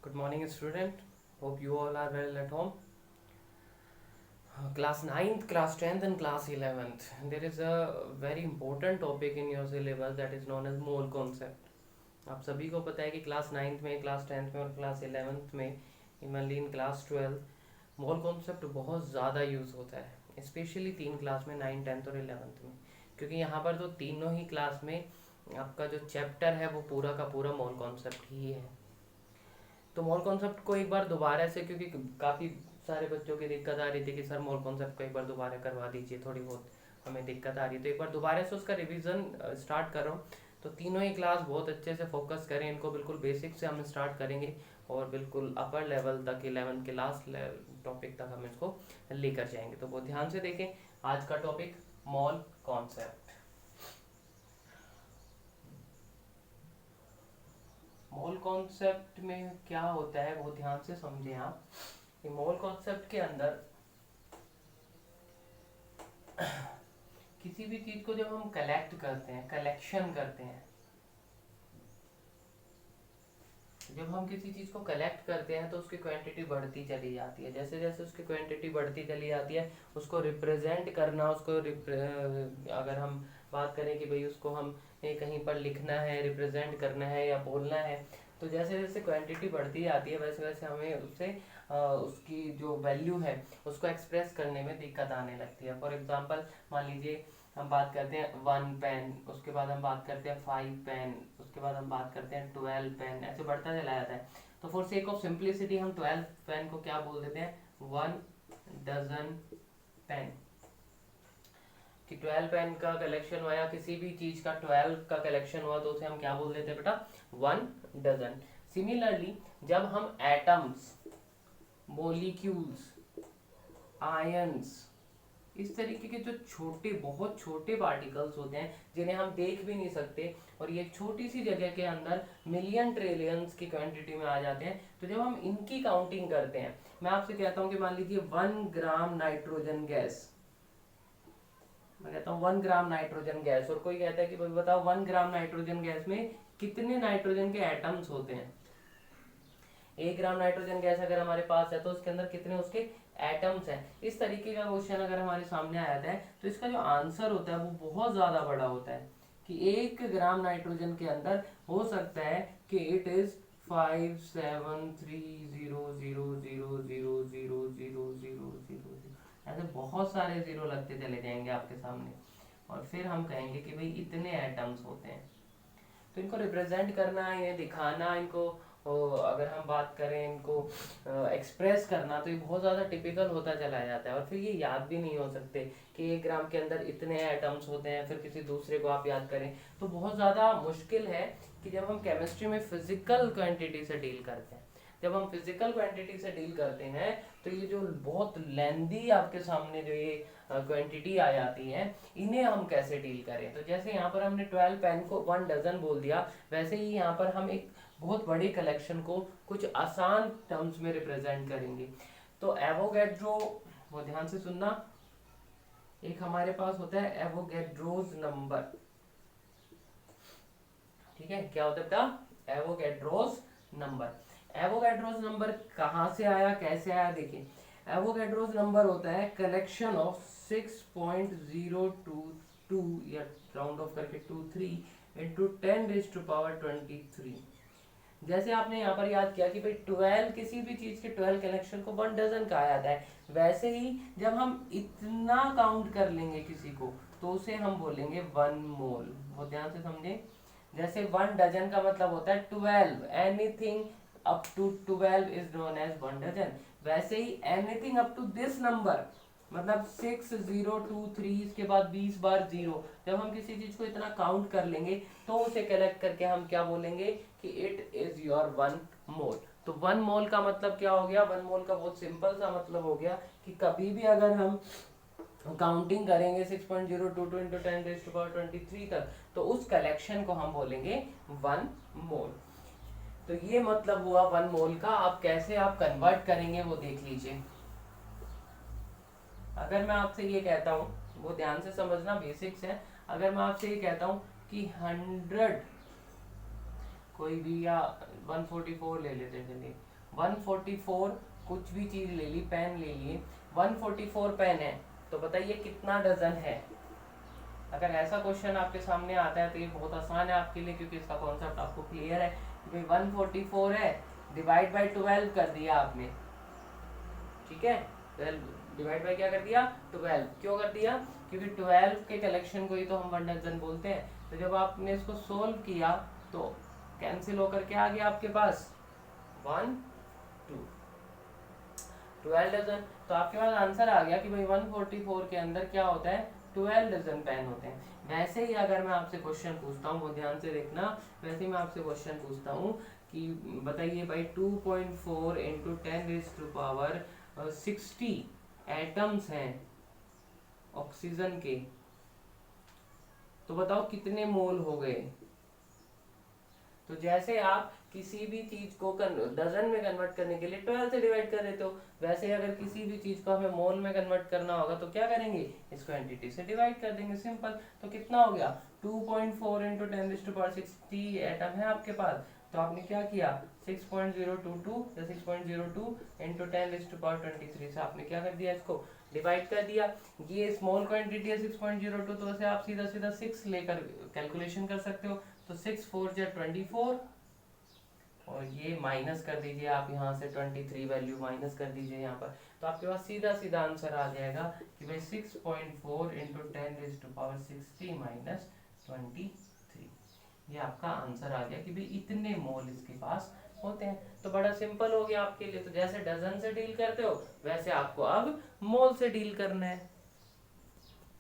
Good morning, student. Hope you all are well at home. Class ninth, class 10th, and class 11th. There is a very important topic in your syllabus that is known as mole concept. आप सभी को पता है कि class ninth में, class 10th में और class 11th में, इमनली इन क्लास 12 मोल कॉन्सेप्ट बहुत ज़्यादा यूज़ होता है, स्पेशली तीन क्लास में, 9, 10th और 11th में, क्योंकि यहाँ पर तो तीनों ही क्लास में आपका जो चैप्टर है वो पूरा का पूरा मोल कॉन्सेप्ट ही है। तो मोल कॉन्सेप्ट को एक बार दोबारा से, क्योंकि काफ़ी सारे बच्चों की दिक्कत आ रही थी कि सर मोल कॉन्सेप्ट को एक बार दोबारा करवा दीजिए, थोड़ी बहुत हमें दिक्कत आ रही है, तो एक बार दोबारा से उसका रिवीजन स्टार्ट कर रहा हूँ। तो तीनों ही क्लास बहुत अच्छे से फोकस करें, इनको बिल्कुल बेसिक से हम स्टार्ट करेंगे और बिल्कुल अपर लेवल तक, 11th के लास्ट टॉपिक तक हम इसको लेकर जाएंगे। तो बहुत ध्यान से देखें आज का topic mole concept. Mole concept में क्या होता है वो ध्यान से समझें आप। ये मोल कॉन्सेप्ट के अंदर किसी भी चीज को जब हम कलेक्ट करते हैं, कलेक्शन करते हैं, जब हम किसी चीज को कलेक्ट करते हैं तो उसकी क्वांटिटी बढ़ती चली जाती है। जैसे जैसे उसकी क्वांटिटी बढ़ती चली जाती है, उसको रिप्रेजेंट करना, अगर हम बात करें कि भाई उसको हम कहीं पर लिखना है, रिप्रेजेंट करना है या बोलना है, तो जैसे जैसे क्वांटिटी बढ़ती जाती है वैसे वैसे हमें उससे उसकी जो वैल्यू है उसको एक्सप्रेस करने में दिक्कत आने लगती है। फॉर एग्जांपल मान लीजिए हम बात करते हैं 1 पेन, उसके बाद हम बात करते हैं 5 पेन, उसके बाद हम बात करते हैं 12 पेन, ऐसे बढ़ता चला जाता है। तो फॉर सेक ऑफ सिंप्लिसिटी हम 12 पेन को क्या बोल देते हैं, 1 डजन पेन। कि 12 पेन का कलेक्शन हुआ या किसी भी चीज का 12 का कलेक्शन हुआ तो उसे हम क्या बोल देते हैं बेटा, 1 डजन। सिमिलरली जब हम एटम्स, मोलिक्यूल्स, आयंस, इस तरीके के जो छोटे, बहुत छोटे पार्टिकल्स होते हैं जिन्हें हम देख भी नहीं सकते और ये एक छोटी सी जगह के अंदर मिलियन ट्रिलियंस की क्वांटिटी में आ जाते हैं, तो जब हम इनकी काउंटिंग करते हैं, मैं आपसे कहता हूं कि मान लीजिए 1 ग्राम नाइट्रोजन गैस, मैं कहता हूँ 1 ग्राम नाइट्रोजन गैस, और कोई कहता है कि भाई बताओ 1 ग्राम नाइट्रोजन गैस में कितने नाइट्रोजन के एटम्स होते हैं। 1 ग्राम नाइट्रोजन गैस अगर हमारे पास है तो उसके अंदर कितने उसके एटम्स हैं। इस तरीके का क्वेश्चन अगर हमारे सामने आ जाता है तो इसका जो आंसर होता है वो बहुत ज्यादा बड़ा होता है कि 1 ग्राम नाइट्रोजन के अंदर हो सकता है कि इट इज 5730000000000, ऐसे बहुत सारे जीरो लगते चले जाएंगे आपके सामने और फिर हम कहेंगे कि भाई इतने एटम्स होते हैं। तो इनको रिप्रेजेंट करना, इन्हें दिखाना, इनको अगर हम बात करें इनको एक्सप्रेस करना, तो ये बहुत ज़्यादा टिपिकल होता चला जाता है और फिर ये याद भी नहीं हो सकते कि 1 ग्राम के अंदर इतने एटम्स होते हैं, फिर किसी दूसरे को आप याद करें तो बहुत ज़्यादा मुश्किल है। कि जब हम केमिस्ट्री में फिजिकल क्वांटिटी से डील करते हैं, जब हम फिजिकल क्वांटिटी से डील करते हैं तो ये जो बहुत लेंदी आपके सामने जो ये क्वांटिटी आ जाती है, इन्हें हम कैसे डील करें। तो जैसे यहाँ पर हमने 12 पेन को 1 डजन बोल दिया, वैसे ही यहाँ पर हम एक बहुत बड़ी कलेक्शन को कुछ आसान टर्म्स में रिप्रेजेंट करेंगे। तो एवोगैड्रो, वो ध्यान से सुनना, एक हमारे पास होता है एवोगैड्रोज नंबर। ठीक है, क्या होता है बेटा, एवोगैड्रोज नंबर। एवोगैड्रोज नंबर कहाँ से आया, कैसे आया, देखिए एवोगैड्रोज नंबर होता है कलेक्शन ऑफ 6.022 या राउंड ऑफ करके 23 इंटू 10⁻23। जैसे आपने यहाँ पर याद किया कि भाई 12, किसी भी चीज के 12 कलेक्शन को 1 डजन कहा जाता है, वैसे ही जब हम इतना काउंट कर लेंगे किसी को तो उसे हम बोलेंगे 1 मोल। वो ध्यान से समझे, जैसे 1 डजन का मतलब होता है 12, anything up to 12 is known as 1 dozen. वैसे ही anything up to this number, मतलब 6023, इसके बाद 20 बार जीरो, जब हम किसी चीज को इतना काउंट कर लेंगे तो उसे कलेक्ट करके हम क्या बोलेंगे कि इट इज योर 1 मोल। तो 1 मोल का मतलब क्या हो गया, 1 मोल का बहुत सिंपल सा मतलब हो गया कि कभी भी अगर हम काउंटिंग करेंगे 6.022 इंटू 10⁻23 तक, तो उस कलेक्शन को हम बोलेंगे 1 मोल। तो ये मतलब हुआ 1 मोल का। आप कैसे आप कन्वर्ट करेंगे वो देख लीजिए। अगर मैं आपसे ये कहता हूँ, वो ध्यान से समझना, बेसिक्स है, अगर मैं आपसे ये कहता हूँ कि 100 कोई भी, या 144 ले लेते हैं, चलिए 144 कुछ भी चीज ले ली, पेन ले लिए, 144 पेन है, तो बताइए कितना डजन है। अगर ऐसा क्वेश्चन आपके सामने आता है तो ये बहुत आसान है आपके लिए, क्योंकि इसका कॉन्सेप्ट आपको क्लियर है कि भाई 144 है, डिवाइड बाई 12 कर दिया आपने, ठीक है। 12 डिवाइड बाई क्या कर दिया, 12। क्यों कर दिया, क्योंकि 12 के कलेक्शन को ही तो हम 1 डजन बोलते हैं। तो जब आपने इसको सोल्व किया तो कैंसिल होकर क्या आ गया आपके पास, 1 2 12 डजन। तो आपके पास आंसर आ गया कि भाई 144 के अंदर क्या होता है, 12 डजन पेन होते हैं। वैसे ही अगर मैं आपसे क्वेश्चन पूछता हूँ, वो ध्यान से देखना, वैसे ही मैं आपसे क्वेश्चन पूछता हूँ कि बताइए भाई 2.4 इंटू 10⁻60 एटम्स हैं ऑक्सीजन के, तो बताओ कितने मोल हो गए। तो जैसे आप किसी भी चीज को डजन में कन्वर्ट करने के लिए 12 से डिवाइड कर देते हो, वैसे अगर किसी भी चीज को हमें मोल में कन्वर्ट करना होगा तो क्या करेंगे, इस क्वांटिटी से डिवाइड कर देंगे, सिंपल। तो कितना हो गया, 2.4 इंटू 10⁻60 एटम है आपके पास, तो आपने क्या किया 6.022 या 6.02 इंटू 10⁻23 से आपने क्या कर दिया, इसको डिवाइड कर दिया। ये स्मॉल क्वांटिटी है 6.02, तो वैसे आप सीधा सीधा 6 लेकर कैलकुलेशन कर सकते हो। तो 6 4 जा 24, और ये माइनस कर दीजिए आप यहाँ से, 23 वैल्यू माइनस कर दीजिए यहाँ पर, तो आपके पास सीधा सीधा आंसर आ जाएगा कि भाई 6.4 इंटू 10⁻60 माइनस 23, ये आपका आंसर आ गया कि भाई इतने मोल इसके पास होते हैं। तो बड़ा सिंपल हो गया आपके लिए। तो जैसे डजन से डील करते हो वैसे आपको अब मोल से डील करना है।